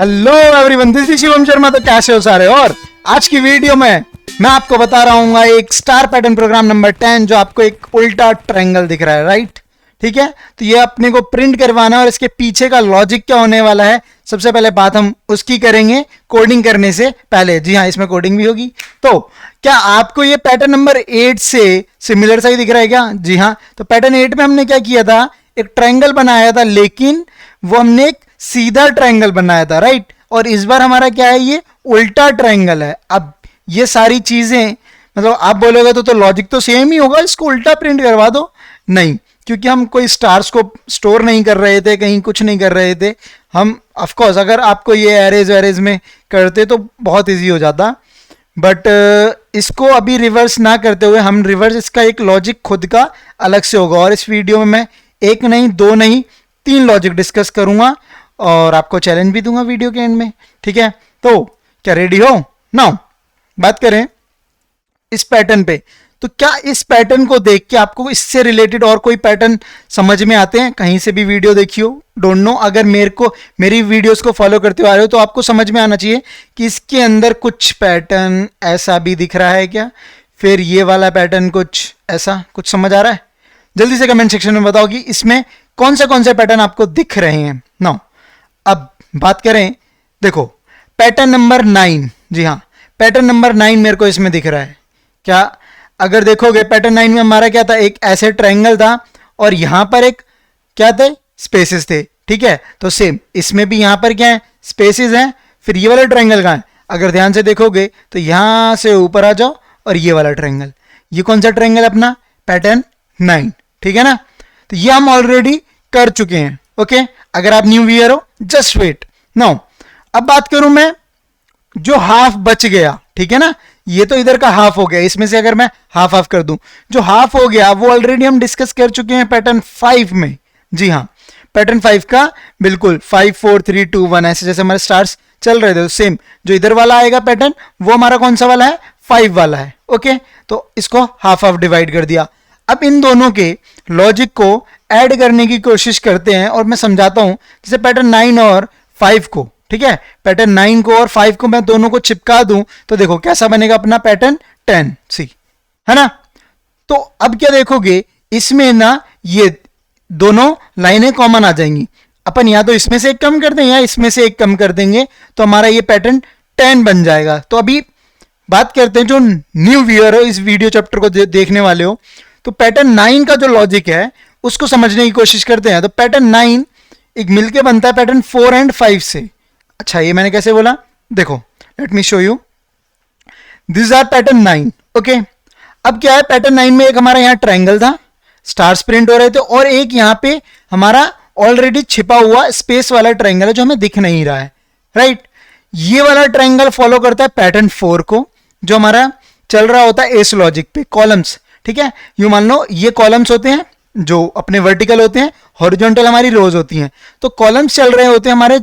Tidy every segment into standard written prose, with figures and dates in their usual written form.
Hello everyone, this is Shivam Sharma. तो कैसे हो सारे? और आज की वीडियो में मैं आपको बता रहा हूँ एक स्टार पैटर्न प्रोग्राम नंबर 10 जो आपको एक उल्टा ट्रायंगल दिख रहा है, राइट? ठीक है, तो ये अपने को प्रिंट करवाना है और इसके पीछे का लॉजिक क्या होने वाला है, सबसे पहले बात हम उसकी करेंगे कोडिंग करने से पहले। जी हाँ, इसमें कोडिंग भी होगी। तो क्या आपको ये पैटर्न नंबर 8 से सिमिलर सा ही दिख रहा है क्या? जी हाँ, तो पैटर्न 8 में हमने क्या किया था, एक ट्रायंगल बनाया था, लेकिन वो हमने एक सीधा ट्रायंगल बनाया था, राइट? और इस बार हमारा क्या है, ये उल्टा ट्रायंगल है। अब ये सारी चीजें मतलब आप बोलोगे तो लॉजिक तो सेम ही होगा, इसको उल्टा प्रिंट करवा दो। नहीं, क्योंकि हम कोई स्टार्स को स्टोर नहीं कर रहे थे, कहीं कुछ नहीं कर रहे थे हम। ऑफ कोर्स अगर आपको ये एरेज वैरेज में करते तो बहुत इजी हो जाता, बट इसको अभी रिवर्स ना करते हुए हम रिवर्स इसका एक लॉजिक खुद का अलग से होगा। और इस वीडियो में मैं एक नहीं, दो नहीं, 3 लॉजिक डिस्कस करूंगा और आपको चैलेंज भी दूंगा वीडियो के एंड में। ठीक है, तो क्या रेडी हो? नाउ बात करें इस पैटर्न पे। तो क्या इस पैटर्न को देख के आपको इससे रिलेटेड और कोई पैटर्न समझ में आते हैं? कहीं से भी वीडियो देखियो, डोंट नो, अगर मेरी वीडियोस को फॉलो करते हुए आ रहे हो तो आपको समझ में आना चाहिए कि इसके अंदर कुछ पैटर्न ऐसा भी दिख रहा है क्या, फिर ये वाला पैटर्न कुछ ऐसा, कुछ समझ आ रहा है? जल्दी से कमेंट सेक्शन में बताओ कि इसमें कौन से पैटर्न आपको दिख रहे हैं। नाउ अब बात करें, देखो पैटर्न नंबर 9। जी हाँ, पैटर्न नंबर 9 मेरे को इसमें दिख रहा है। क्या अगर देखोगे पैटर्न 9 में हमारा क्या था, एक ऐसे ट्रायंगल था और यहां पर एक क्या थे, स्पेसेस थे। ठीक है, तो सेम इसमें भी यहां पर क्या है, स्पेसेस हैं। फिर ये वाला ट्रायंगल कहां है? अगर ध्यान से देखोगे तो यहां से ऊपर आ जाओ और ये वाला ट्रायंगल, ये कौन सा ट्रायंगल अपना? पैटर्न 9। ठीक है ना, तो ये हम ऑलरेडी कर चुके हैं। ओके, अगर आप न्यू व्यूअर हो जस्ट वेट। नाउ अब बात करूं मैं जो हाफ बच गया, ठीक है ना, ये तो इधर का हाफ हो गया, इसमें से अगर मैं हाफ हाफ कर दूं, जो हाफ हो गया वो ऑलरेडी हम डिस्कस कर चुके हैं पैटर्न 5 में। जी हाँ, पैटर्न 5 का बिल्कुल 5 4 3 2 1 ऐसे जैसे हमारे स्टार्स चल रहे थे, सेम जो इधर वाला आएगा पैटर्न वो हमारा कौन सा वाला है, 5 वाला है। ओके, तो इसको हाफ हाफ डिवाइड कर दिया। अब इन दोनों के लॉजिक को ऐड करने की कोशिश करते हैं और मैं समझाता हूं, जैसे पैटर्न 9 और 5 को, ठीक है, पैटर्न 9 को और 5 को मैं दोनों को चिपका दूं तो देखो कैसा बनेगा अपना पैटर्न 10 सी, है ना? तो अब क्या देखोगे, इसमें ना ये दोनों लाइनें कॉमन आ जाएंगी। अपन या तो इसमें से एक कम कर दें या इसमें से एक कम कर देंगे तो हमारा ये पैटर्न 10 बन जाएगा। तो अभी बात करते हैं जो न्यू व्यूअर हो, इस वीडियो चैप्टर को देखने वाले हो, तो पैटर्न 9 का जो लॉजिक है उसको समझने की कोशिश करते हैं। तो पैटर्न 9 एक मिलके बनता है पैटर्न 4 एंड 5 से। अच्छा, ये मैंने कैसे बोला, देखो let me show you, this are pattern 9। Okay, अब क्या है, पैटर्न 9 में एक हमारा यहां ट्रायंगल था, स्टार्स प्रिंट हो रहे थे, और एक यहां पे हमारा ऑलरेडी छिपा हुआ स्पेस वाला ट्रायंगल है जो हमें दिख नहीं रहा है, राइट? ये वाला ट्रायंगल फॉलो करता है पैटर्न 4 को, जो हमारा चल रहा होता है एस लॉजिक पे, कॉलम्स। ठीक है, यू मान लो ये कॉलम्स होते हैं जो अपने वर्टिकल होते हैं, हॉरिजॉन्टल हमारी रोज होती हैं। तो कॉलम्स चल रहे होते हैं हमारे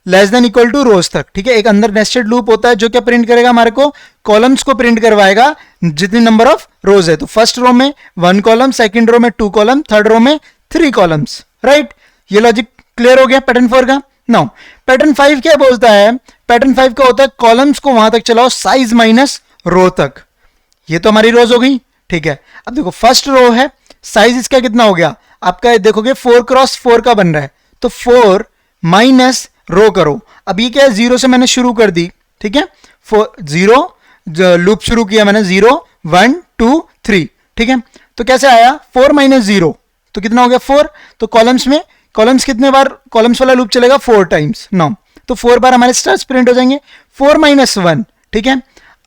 less than equal two rows तक। ठीक है, एक अंदर नेस्टेड लूप होता है जो क्या प्रिंट करेगा, हमारे को कॉलम्स को प्रिंट करवाएगा जितनी नंबर ऑफ रोज है। तो फर्स्ट रो में 1 कॉलम, सेकंड रो में 2 कॉलम, थर्ड रो में 3 कॉलम्स, राइट? ये लॉजिक क्लियर हो गया पैटर्न 4 का। नाउ पैटर्न 5 क्या बोलता है, पैटर्न 5 का होता है कॉलम्स को वहां तक चलाओ साइज माइनस रो तक। ये तो हमारी रोज हो गई। ठीक है, अब देखो फर्स्ट रो है, साइज इसका कितना हो गया आपका, देखोगे 4 क्रॉस 4 का बन रहा है, तो 4 माइनस रो करो। अब ये क्या है, 0 से मैंने शुरू कर दी। ठीक है, 0 लूप शुरू किया मैंने, 0 1 2 3। ठीक है, तो कैसे आया, 4 माइनस 0 तो कितना हो गया 4। तो कॉलम्स में कॉलम्स कितने बार कॉलम्स वाला लूप चलेगा, 4 टाइम्स। नो, तो 4 बार हमारे स्टार्स प्रिंट हो जाएंगे, 4 माइनस 1। ठीक है,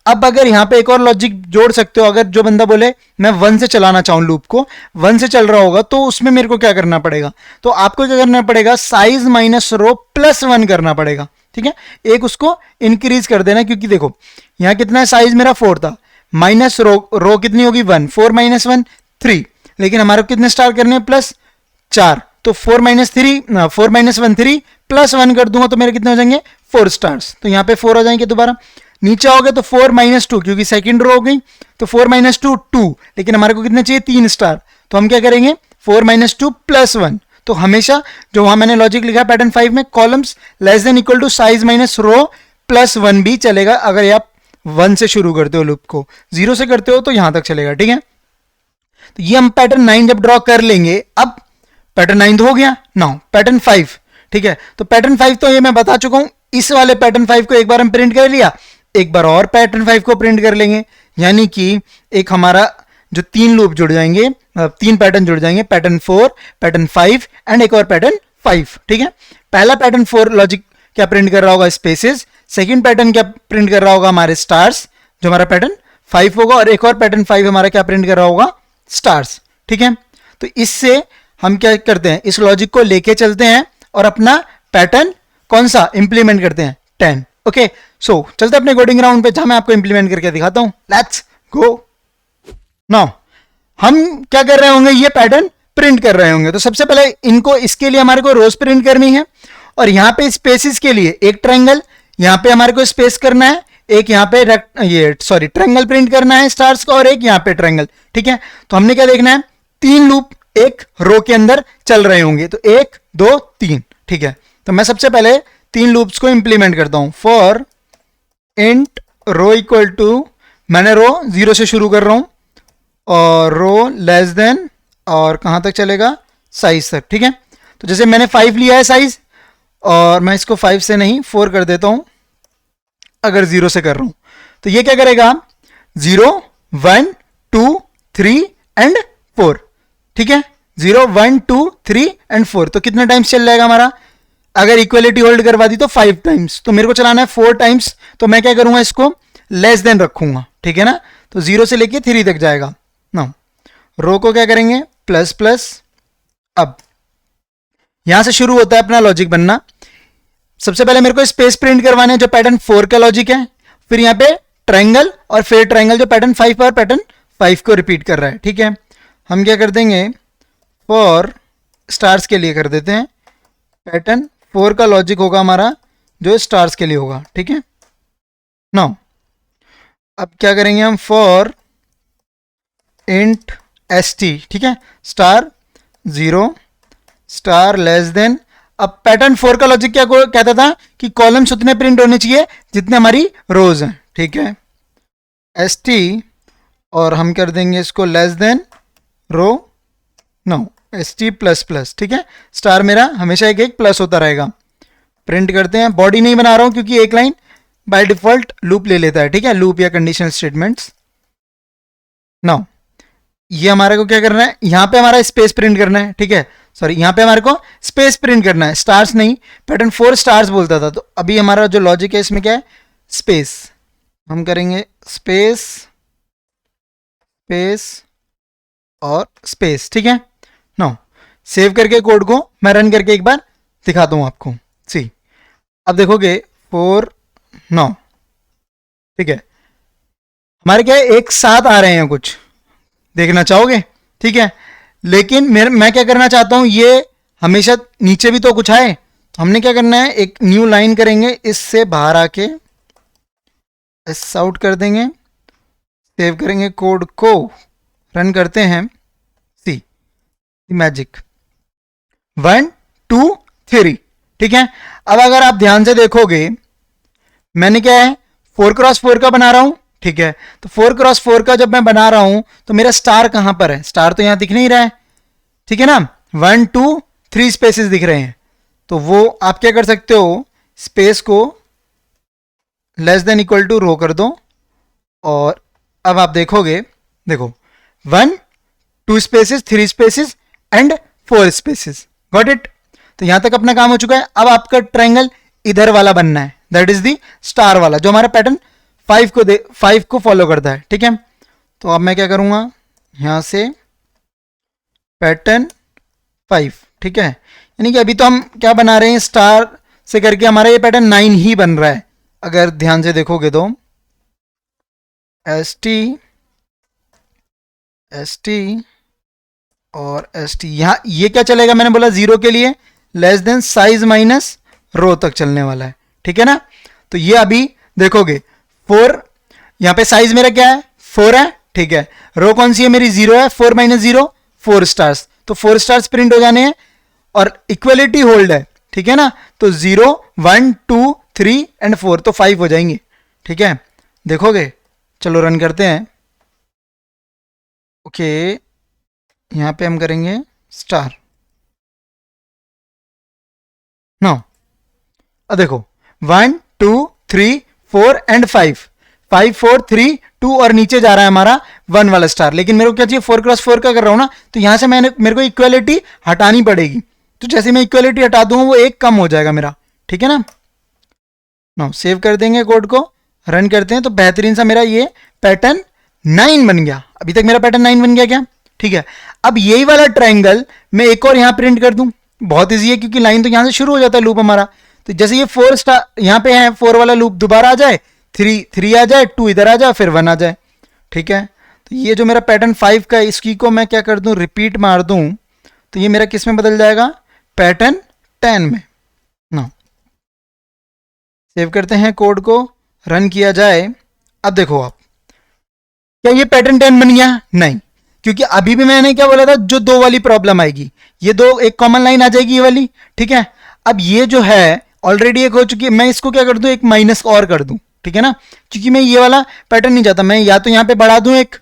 अब अगर यहां पे एक और लॉजिक जोड़ सकते हो, अगर जो बंदा बोले मैं 1 से चलाना चाहूं लूप को, 1 से चल रहा होगा तो उसमें मेरे को क्या करना पड़ेगा, तो आपको क्या करना पड़ेगा, साइज माइनस रो प्लस 1 करना पड़ेगा। ठीक है, एक उसको इंक्रीज कर देना, क्योंकि देखो यहां कितना है, साइज मेरा 4 था, माइनस रो कितनी होगी 1, 4 माइनस 1 3, लेकिन हमारे को कितने स्टार करने हैं, प्लस 4। तो 4 माइनस 1 3 प्लस 1 कर दूंगा तो मेरे कितने हो जाएंगे, 4 स्टार्स। तो यहां पे 4 हो जाएंगे। दोबारा नीचे आओगे तो 4 माइनस 2, क्योंकि सेकंड रो हो गई, तो 4 माइनस 2 2, लेकिन हमारे को कितने चाहिए, 3 स्टार। तो हम क्या करेंगे, 4 माइनस 2 प्लस 1, तो हमेशा जो वहां मैंने लॉजिक लिखा है पैटर्न 5 में, columns less than equal to size minus row plus 1 भी चलेगा अगर ये आप 1 से शुरू करते हो लूप को, 0 से करते हो तो यहां तक चलेगा, ठीक है। तो ये हम पैटर्न 9 जब ड्रॉ कर लेंगे, अब पैटर्न 9 तो हो गया, नाउ पैटर्न 5, ठीक है। तो पैटर्न 5 तो ये मैं बता चुका हूं, इस वाले पैटर्न 5 को एक बार हम प्रिंट कर लिया, एक बार और पैटर्न 5 को प्रिंट कर लेंगे, यानी कि एक हमारा जो 3 लूप जुड़ जाएंगे, 3 पैटर्न जुड़ जाएंगे, पैटर्न 4, पैटर्न 5 एंड एक और पैटर्न 5, ठीक है। पहला पैटर्न 4 लॉजिक क्या प्रिंट कर रहा होगा, स्पेसेस। सेकंड पैटर्न क्या प्रिंट कर रहा होगा, हमारे स्टार्स, जो हमारा पैटर्न 5 होगा, और एक और पैटर्न 5 हमारा क्या प्रिंट कर रहा होगा, स्टार्स, ठीक है। तो इससे हम क्या करते हैं, इस लॉजिक को लेके चलते हैं और अपना पैटर्न कौन सा इंप्लीमेंट करते हैं, 10, ओके। सो चलते अपने कोडिंग ग्राउंड पे, जहां मैं आपको इंप्लीमेंट करके दिखाता हूं। Let's go. नाउ हम क्या कर रहे होंगे, ये पैटर्न प्रिंट कर रहे होंगे। तो सबसे पहले इनको, इसके लिए हमारे को रोज प्रिंट करनी है, और यहां पे स्पेसिस के लिए एक ट्रायंगल, यहां पे हमारे को स्पेस करना है, एक यहां पे ट्रायंगल प्रिंट करना है स्टार्स का, और एक यहां पे ट्रायंगल, ठीक है। तो हमने क्या देखना है, 3 लूप एक रो के अंदर चल रहे होंगे, तो 1 2 3, ठीक है। तो मैं सबसे पहले 3 लूप्स को इंप्लीमेंट करता हूं। For int row equal to, मैंने रो 0 से शुरू कर रहा हूं, और रो लेस देन, और कहां तक चलेगा, साइज तक, ठीक है। तो जैसे मैंने 5 लिया है साइज, और मैं इसको 5 से नहीं 4 कर देता हूं, अगर 0 से कर रहा हूं। तो ये क्या करेगा, 0 1 2 3 एंड 4, ठीक है। 0 1 2 3 एंड 4, तो कितने टाइम्स चल जाएगा हमारा, अगर इक्वलिटी होल्ड करवा दी तो 5 टाइम्स, तो मेरे को चलाना है 4 टाइम्स। तो मैं क्या करूंगा, इसको लेस देन रखूंगा, ठीक है ना। तो 0 से लेके 3 तक जाएगा। ना रो को क्या करेंगे, प्लस प्लस। अब यहां से शुरू होता है अपना लॉजिक बनना। सबसे पहले मेरे को स्पेस प्रिंट करवाने हैं, जो पैटर्न 4 का लॉजिक है, फिर यहां पे ट्रायंगल, और फिर ट्रायंगल जो पैटर्न 5 पर पैटर्न 5 को रिपीट कर रहा है, ठीक है। हम क्या कर देंगे, फॉर स्टार्स के लिए कर देते हैं, पैटर्न 4 का लॉजिक होगा हमारा जो स्टार्स के लिए होगा, ठीक है। नाउ अब क्या करेंगे हम, फॉर इंट st, ठीक है, स्टार 0 स्टार लेस देन। अब पैटर्न 4 का लॉजिक क्या कहता था कि कॉलम्स उतने प्रिंट होने चाहिए जितने हमारी रोज हैं, ठीक है, st, और हम कर देंगे इसको लेस देन रो, नो st प्लस प्लस, ठीक है। स्टार मेरा हमेशा एक एक प्लस होता रहेगा। प्रिंट करते हैं, बॉडी नहीं बना रहा हूं क्योंकि एक लाइन बाय डिफॉल्ट लूप ले लेता है, ठीक है, लूप या कंडीशनल स्टेटमेंट्स। नाउ ये हमारे को क्या करना है, यहां पे हमारा स्पेस प्रिंट करना है, ठीक है, सॉरी यहां पे हमारे को स्पेस प्रिंट करना है, स्टार्स नहीं। पैटर्न 4 स्टार्स बोलता था, तो अभी हमारा जो लॉजिक है इसमें क्या है, स्पेस। हम करेंगे स्पेस स्पेस और स्पेस, ठीक है। नाउ सेव करके कोड को मैं रन करके एक बार दिखाता हूं आपको। सी अब देखोगे 4 9, ठीक है, हमारे क्या है, एक साथ आ रहे हैं, कुछ देखना चाहोगे, ठीक है। लेकिन मैं क्या करना चाहता हूं, ये हमेशा नीचे भी तो कुछ आए। हमने क्या करना है, एक न्यू लाइन करेंगे, इससे बाहर आके एस आउट कर देंगे, सेव करेंगे कोड को, रन करते हैं। सी मैजिक 1 2 3, ठीक है। अब अगर आप ध्यान से देखोगे, मैंने क्या है 4x4 का बना रहा हूं, ठीक है। तो 4x4 का जब मैं बना रहा हूं तो मेरा स्टार कहां पर है, स्टार तो यहां दिख नहीं रहा है, ठीक है ना। 1 2 3 स्पेसेस दिख रहे हैं, तो वो आप क्या कर सकते हो, स्पेस को लेस देन इक्वल टू रो कर दो, और अब आप देखोगे, देखो 1 2 spaces 3 spaces and 4 spaces, got it. तो यहां तक अपना काम हो चुका है। अब आपका ट्रायंगल इधर वाला बनना है, दैट इज द स्टार वाला, जो हमारा पैटर्न 5 को फॉलो करता है, ठीक है। तो अब मैं क्या करूंगा, यहां से पैटर्न 5, ठीक है, यानी कि अभी तो हम क्या बना रहे हैं, स्टार से करके हमारा ये पैटर्न 9 ही बन रहा है। अगर ध्यान से देखोगे तो st और st, यहां ये क्या चलेगा, मैंने बोला 0 के लिए less than size minus row तक चलने वाला है, ठीक है ना। तो ये अभी देखोगे 4, यहां पे साइज मेरा क्या है 4 है, ठीक है। रो कौन सी है मेरी 0 है, 4 - 0 4 स्टार्स, तो 4 स्टार्स प्रिंट हो जाने हैं। और इक्वलिटी होल्ड है, ठीक है ना, तो 0 1 2 3 एंड 4 तो 5 हो जाएंगे, ठीक है, देखोगे। चलो रन करते हैं। ओके, यहां पे हम करेंगे स्टार। नो, अब देखो 1 2 3 4 एंड 5, 5 4 3 2 और नीचे जा रहा है हमारा 1 वाला स्टार, लेकिन मेरे को क्या चाहिए, 4x4 का कर रहा हूं ना, तो यहां से मेरे को इक्वलिटी हटानी पड़ेगी। तो जैसे मैं इक्वलिटी हटा दूंगा वो एक कम हो जाएगा मेरा, ठीक है ना। नो, सेव कर देंगे कोड को, रन करते हैं, तो बेहतरीन सा मेरा ये पैटर्न 9 बन गया। अभी तक मेरा पैटर्न 9 बन गया क्या, ठीक है। अब यही वाला ट्राइंगल मैं एक और यहां प्रिंट कर दूं, बहुत ईजी है क्योंकि लाइन तो यहां से शुरू हो जाता है लूप हमारा। तो जैसे ये 4 स्टार यहां पे है, 4 वाला लूप दोबारा आ जाए, 3 आ जाए, 2 इधर आ जाए, फिर 1 आ जाए, ठीक है। तो ये जो मेरा पैटर्न 5 का है, इसकी को मैं क्या कर दूं, रिपीट मार दूं, तो ये मेरा किस में बदल जाएगा, पैटर्न 10 में ना। सेव करते हैं कोड को, रन किया जाए। अब देखो आप, क्या ये पैटर्न 10 बन गया, नहीं, क्योंकि अभी भी मैंने क्या बोला था, जो 2 वाली प्रॉब्लम आएगी, ये 2 एक कॉमन लाइन आ जाएगी ये वाली, ठीक है। अब ये जो है ऑलरेडी एक हो चुकी है, मैं इसको क्या कर दूं, एक माइनस और कर दूं, ठीक है ना, क्योंकि मैं ये वाला पैटर्न नहीं चाहता। मैं या तो यहां पे बढ़ा दूं एक,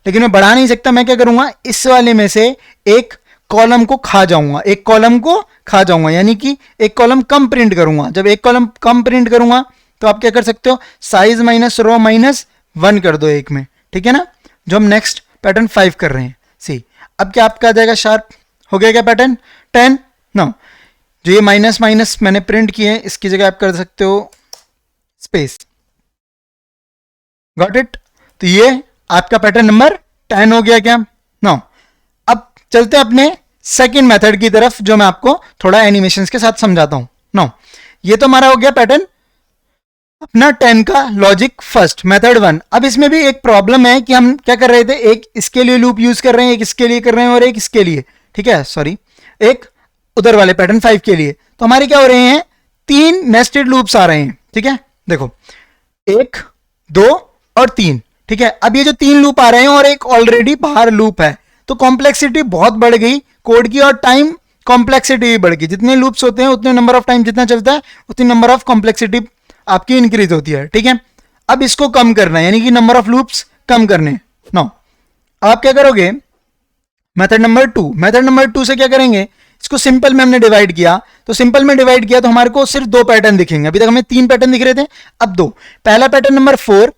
लेकिन मैं बढ़ा नहीं सकता, मैं क्या करूंगा, इस वाले में से एक कॉलम को खा जाऊंगा, एक कॉलम को खा जाऊंगा, यानी कि एक कॉलम कम प्रिंट करूंगा। जब एक कॉलम कम प्रिंट करूंगा तो आप क्या कर सकते हो, साइज माइनस रो माइनस 1 कर दो एक में, ठीक है ना, जो हम नेक्स्ट पैटर्न 5 कर रहे हैं। सी, अब क्या आपका आ जाएगा, शार्प हो गया क्या पैटर्न 10। नो, जो ये माइनस माइनस मैंने प्रिंट किए हैं, इसकी जगह आप कर सकते हो स्पेस। Got it. तो ये आपका पैटर्न नंबर 10 हो गया क्या। नो, अब चलते हैं अपने सेकंड मेथड की तरफ, जो मैं आपको थोड़ा एनिमेशंस के साथ समझाता हूं। नो, ये तो हमारा हो गया पैटर्न अपना 10 का लॉजिक फर्स्ट, मेथड 1। अब इसमें भी एक प्रॉब्लम है कि हम क्या कर रहे थे, एक इसके लिए लूप यूज कर रहे हैं, एक इसके लिए कर रहे हैं और एक इसके लिए, ठीक है, सॉरी, एक उधर वाले पैटर्न 5 के लिए। तो हमारे क्या हो रहे हैं, 3 नेस्टेड लूप्स आ रहे हैं, ठीक है, देखो 1 2 और 3, ठीक है। अब ये जो 3 लूप आ रहे हैं और एक ऑलरेडी बाहर लूप है, तो कॉम्प्लेक्सिटी बहुत बढ़ गई कोड की, और टाइम कॉम्प्लेक्सिटी भी बढ़ गई। जितने लूप्स होते हैं उतने नंबर ऑफ टाइम जितना चलता है, उतनी नंबर ऑफ कॉम्प्लेक्सिटी आपकी इंक्रीज होती है, ठीक है। अब इसको कम करना है, यानी कि नंबर ऑफ लूप्स कम करने। नो, आप क्या करोगे, मेथड नंबर 2, मेथड नंबर 2 से क्या करेंगे, इसको सिंपल में हमने डिवाइड किया, तो सिंपल में डिवाइड किया तो हमारे को सिर्फ 2 पैटर्न दिखेंगे। अभी तक हमें 3 पैटर्न दिख रहे थे, अब 2। पहला पैटर्न नंबर 4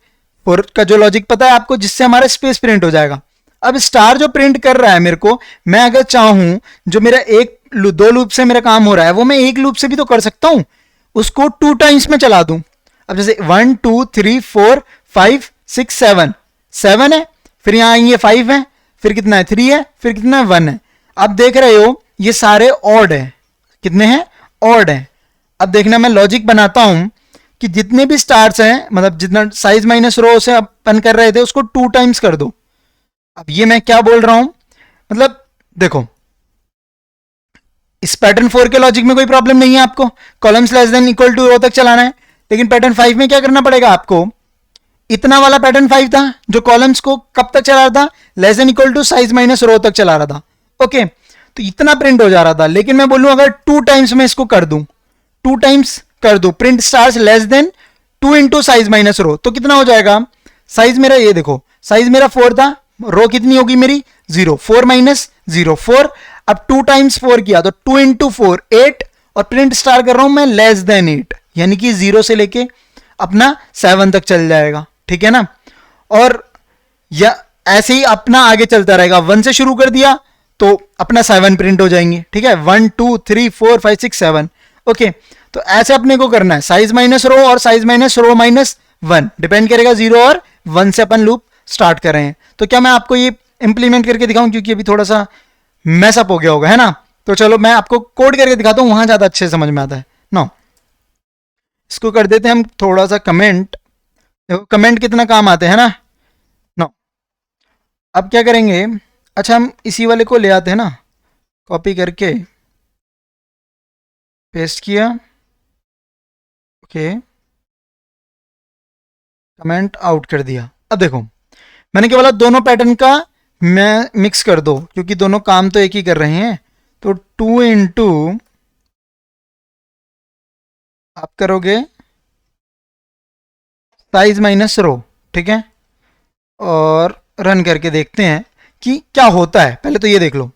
का जो लॉजिक पता है आपको, जिससे हमारा स्पेस प्रिंट हो जाएगा। अब स्टार जो प्रिंट कर रहा है मेरे को, मैं अगर चाहूं, जो मेरा 2 लूप से मेरा काम हो रहा है, वो मैं एक लूप से भी तो कर सकता हूं, उसको 2 टाइम्स में चला दूं। अब जैसे 1 2 3 4 5 6 7, 7 है, फिर यहां आएंगे 5 है, फिर कितना है 3 है, फिर कितना है 1 है। अब देख रहे हो ये सारे ऑड है, कितने हैं, ऑड है। अब देखना, मैं लॉजिक बनाता हूं कि जितने भी स्टार्स हैं, मतलब जितना साइज माइनस रो से अपन कर रहे थे, उसको 2 टाइम्स कर दो। अब ये मैं क्या बोल रहा हूं, मतलब देखो, इस पैटर्न 4 के लॉजिक में कोई प्रॉब्लम नहीं है, आपको columns less than equal to row तक चलाना है। लेकिन पैटर्न 5 में क्या करना पड़ेगा आपको, इतना वाला पैटर्न 5 था जो कॉलम्स को कब तक चला रहा था, less than equal to size minus row तक चला रहा था, ओके। तो इतना प्रिंट हो जा रहा था, लेकिन मैं बोलूं अगर 2 टाइम्स में इसको कर दूं, 2 टाइम्स कर दूं, print stars less than 2 into size minus रो, तो कितना हो जाएगा, साइज मेरा ये देखो, साइज मेरा 4 था, रो कितनी होगी मेरी 0, 4 माइनस 0 4। अब 2 टाइम्स 4 किया तो 2 इंटू 4 8, और प्रिंट स्टार कर रहा हूं मैं लेस देन 8, यानी कि 0 से लेके अपना 7 तक चल जाएगा, ठीक है ना। और या ऐसे ही अपना आगे चलता रहेगा, 1 से शुरू कर दिया तो अपना 7 प्रिंट हो जाएंगे, ठीक है, 1 2 3 4 5 6 7, ओके। तो ऐसे अपने को करना है, साइज माइनस रो और size minus rho minus 1, depend करेगा 0 और 1 से अपन लूप स्टार्ट कर रहे हैं। तो क्या मैं आपको ये इंप्लीमेंट करके दिखाऊं, क्योंकि अभी थोड़ा सा मैसअप हो गया होगा, है ना। तो चलो मैं आपको कोड करके दिखाता हूं, वहां ज्यादा अच्छे से समझ में आता है। नो, इसको कर देते हैं हम थोड़ा सा कमेंट, देखो कमेंट कितना काम आते हैं ना। नो, अब क्या करेंगे, अच्छा हम इसी वाले को ले आते हैं ना, कॉपी करके पेस्ट किया, ओके, कमेंट आउट कर दिया। अब देखो मैंने क्या बोला, दोनों पैटर्न का मैं मिक्स कर दो, क्योंकि दोनों काम तो एक ही कर रहे हैं, तो 2 इंटू आप करोगे साइज माइनस रो, ठीक है, और रन करके देखते हैं कि क्या होता है। पहले तो ये देख लो,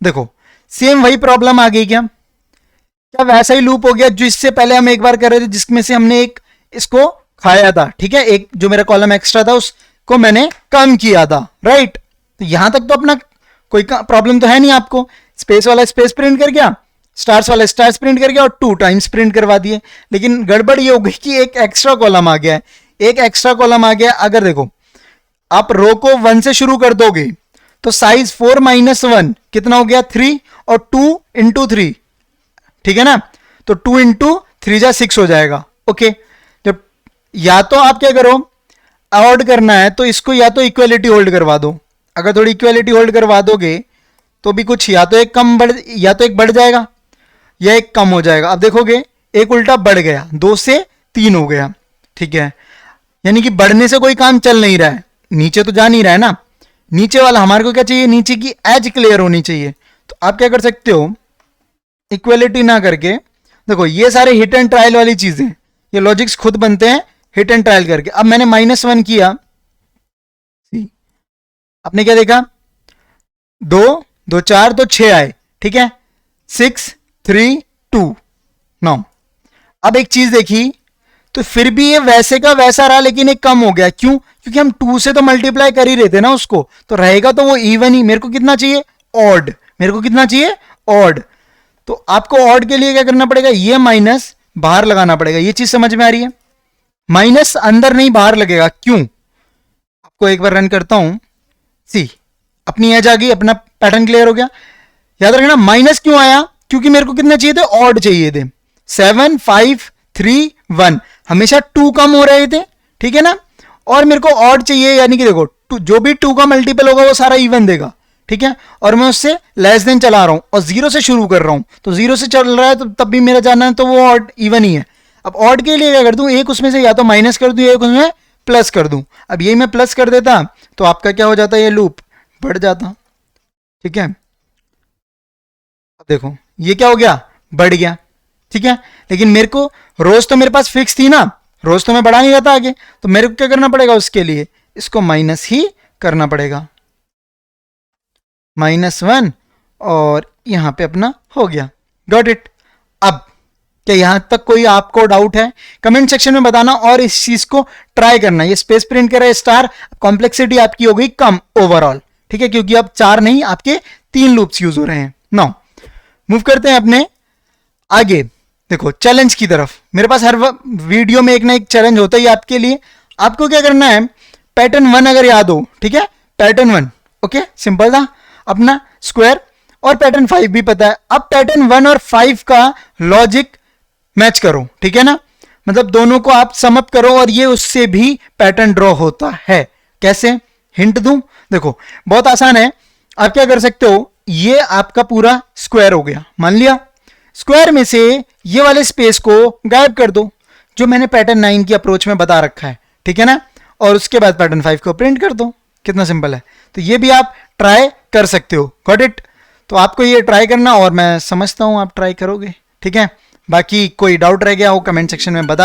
देखो सेम वही प्रॉब्लम आ गई क्या? क्या वैसा ही लूप हो गया जो इससे पहले हम एक बार कर रहे थे, जिसमें से हमने एक इसको खाया था, ठीक है, एक जो मेरा कॉलम एक्स्ट्रा था उसको मैंने कम किया था, राइट। तो यहां तक तो अपना कोई प्रॉब्लम तो है नहीं आपको। स्पेस वाला स्पेस प्रिंट कर गया, स्टार्स वाला स्टार्स प्रिंट कर गया और 2 टाइम्स प्रिंट करवा दिए। लेकिन गड़बड़ ये हो गई कि एक एक्स्ट्रा कॉलम आ गया है, एक एक्स्ट्रा कॉलम आ गया। अगर देखो आप रो को 1 से शुरू कर दोगे तो साइज 4 माइनस 1 कितना हो गया 3, और 2 इंटू 3, ठीक है ना, तो 2 इंटू 3 जा 6 हो जाएगा। ओके, जब या तो आप क्या करो, ऑड करना है तो इसको या तो इक्वलिटी होल्ड करवा दो। अगर थोड़ी इक्वलिटी होल्ड करवा दोगे तो भी कुछ या तो एक कम बढ़, या तो एक बढ़ जाएगा या एक कम हो जाएगा। अब देखोगे एक उल्टा बढ़ गया, 2 से 3 हो गया, ठीक है, यानी कि बढ़ने से कोई काम चल नहीं रहा है, नीचे तो जा नहीं रहा है ना। नीचे वाला हमारे को क्या चाहिए, नीचे की एज क्लियर होनी चाहिए। तो आप क्या कर सकते हो, इक्वलिटी ना करके, देखो ये सारे हिट एंड ट्रायल वाली चीजें, ये लॉजिक्स खुद बनते हैं हिट एंड ट्रायल करके। अब मैंने -1 किया, आपने क्या देखा, 2 2 4 तो 6 आए, ठीक है, 6 3 2 9। अब एक चीज देखी तो फिर भी ये वैसे का वैसा रहा, लेकिन एक कम हो गया। क्यों? क्योंकि हम 2 से तो मल्टीप्लाई कर ही रहे थे ना उसको, तो रहेगा तो वो इवन ही। मेरे को कितना चाहिए, ऑड, मेरे को कितना चाहिए, ऑड। तो आपको ऑड के लिए क्या करना पड़ेगा, ये माइनस बाहर लगाना पड़ेगा। ये चीज समझ में आ रही है, माइनस अंदर नहीं बाहर लगेगा। क्यों? आपको एक बार रन करता हूं, सी अपनी एज आ गई, अपना पैटर्न क्लियर हो गया। याद रखना माइनस क्यों आया, क्योंकि मेरे को कितने चाहिए थे, ऑड चाहिए थे। 7 5 3 1, हमेशा 2 कम हो रहे थे, ठीक है ना, और मेरे को ऑड चाहिए, यानी कि देखो जो भी 2 का मल्टीपल होगा वो सारा इवन देगा, ठीक है, और मैं उससे लेस देन चला रहा हूं और 0 से शुरू कर रहा हूं, तो 0 से चल रहा है तो तब भी मेरा जानना है तो वो ऑड इवन ही है। अब ऑड के लिए क्या कर दूं, एक उसमें से या तो माइनस कर दूं या एक उसमें प्लस कर दूं। अब यही मैं प्लस कर देता तो आपका क्या हो जाता, ये लूप बढ़ जाता, ठीक है। देखो ये क्या हो गया, बढ़ गया, ठीक है, लेकिन मेरे को रोज तो मेरे पास फिक्स थी ना, रोज तो मैं बढ़ा नहीं रहता आगे, तो मेरे को क्या करना पड़ेगा, उसके लिए इसको माइनस ही करना पड़ेगा, -1, और यहां पे अपना हो गया। Got it. अब क्या यहां तक कोई आपको डाउट है, कमेंट सेक्शन में बताना और इस चीज को ट्राई करना। ये स्पेस प्रिंट करा स्टार, कॉम्प्लेक्सिटी आपकी हो गई कम ओवरऑल, ठीक है, क्योंकि अब 4 नहीं आपके 3 लूप्स यूज हो रहे हैं। नाउ मूव करते हैं अपने आगे, देखो चैलेंज की तरफ। मेरे पास हर वीडियो में एक ना एक चैलेंज होता है आपके लिए। आपको क्या करना है, पैटर्न 1 अगर याद हो, ठीक है, पैटर्न 1, ओके, सिंपल था अपना स्क्वायर, और पैटर्न 5 भी पता है। अब पैटर्न 1 और 5 का लॉजिक मैच करो, ठीक है ना, मतलब दोनों को आप सम अप करो और ये उससे भी पैटर्न ड्रॉ होता है। कैसे, हिंट दूं, देखो बहुत आसान है। आप क्या कर सकते हो, ये आपका पूरा स्क्वायर हो गया, मान लिया, स्क्वायर में से ये वाले स्पेस को गायब कर दो, जो मैंने पैटर्न 9 की अप्रोच में बता रखा है, ठीक है ना, और उसके बाद पैटर्न 5 को प्रिंट कर दो। कितना सिंपल है। तो ये भी आप ट्राई कर सकते हो। Got it. तो आपको ये ट्राई करना, और मैं समझता हूं आप ट्राई करोगे, ठीक है। बाकी कोई डाउट रह गया हो कमेंट सेक्शन में बता